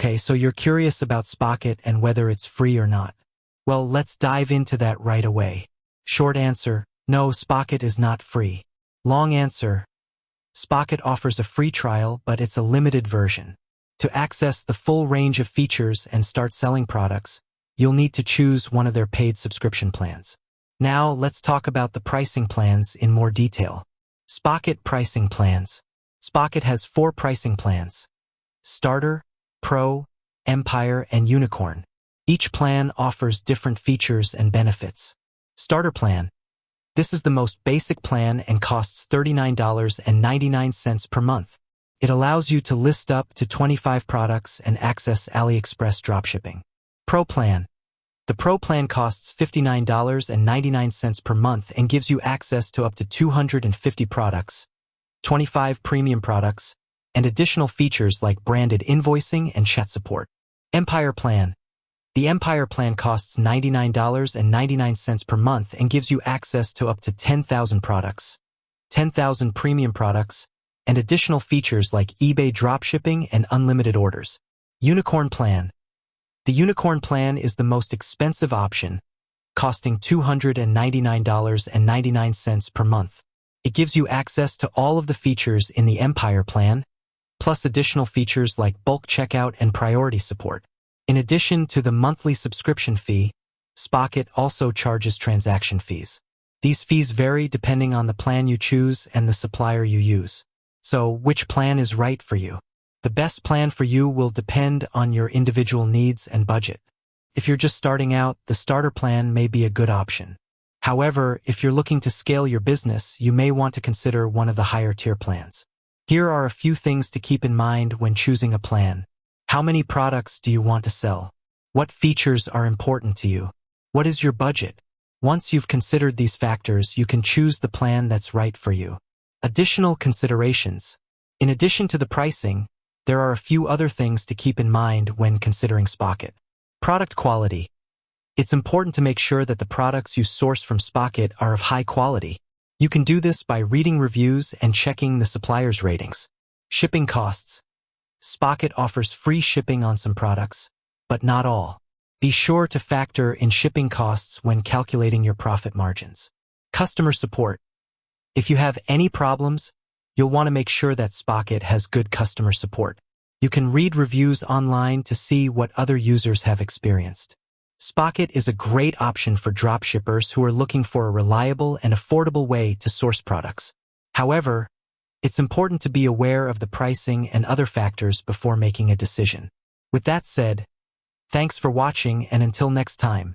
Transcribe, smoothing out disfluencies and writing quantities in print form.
Okay, so you're curious about Spocket and whether it's free or not. Well, let's dive into that right away. Short answer, no, Spocket is not free. Long answer, Spocket offers a free trial, but it's a limited version. To access the full range of features and start selling products, you'll need to choose one of their paid subscription plans. Now, let's talk about the pricing plans in more detail. Spocket pricing plans. Spocket has 4 pricing plans: Starter, Pro, Empire, and Unicorn. Each plan offers different features and benefits. Starter plan. This is the most basic plan and costs $39.99 per month. It allows you to list up to 25 products and access AliExpress dropshipping. Pro plan. The Pro plan costs $59.99 per month and gives you access to up to 250 products, 25 premium products, and additional features like branded invoicing and chat support. Empire plan. The Empire plan costs $99.99 per month and gives you access to up to 10,000 products, 10,000 premium products, and additional features like eBay dropshipping and unlimited orders. Unicorn plan. The Unicorn plan is the most expensive option, costing $299.99 per month. It gives you access to all of the features in the Empire plan, plus additional features like bulk checkout and priority support. In addition to the monthly subscription fee, Spocket also charges transaction fees. These fees vary depending on the plan you choose and the supplier you use. So, which plan is right for you? The best plan for you will depend on your individual needs and budget. If you're just starting out, the starter plan may be a good option. However, if you're looking to scale your business, you may want to consider one of the higher tier plans. Here are a few things to keep in mind when choosing a plan. How many products do you want to sell? What features are important to you? What is your budget? Once you've considered these factors, you can choose the plan that's right for you. Additional considerations. In addition to the pricing, there are a few other things to keep in mind when considering Spocket. Product quality. It's important to make sure that the products you source from Spocket are of high quality. You can do this by reading reviews and checking the supplier's ratings. Shipping costs. Spocket offers free shipping on some products, but not all. Be sure to factor in shipping costs when calculating your profit margins. Customer support. If you have any problems, you'll want to make sure that Spocket has good customer support. You can read reviews online to see what other users have experienced. Spocket is a great option for dropshippers who are looking for a reliable and affordable way to source products. However, it's important to be aware of the pricing and other factors before making a decision. With that said, thanks for watching, and until next time.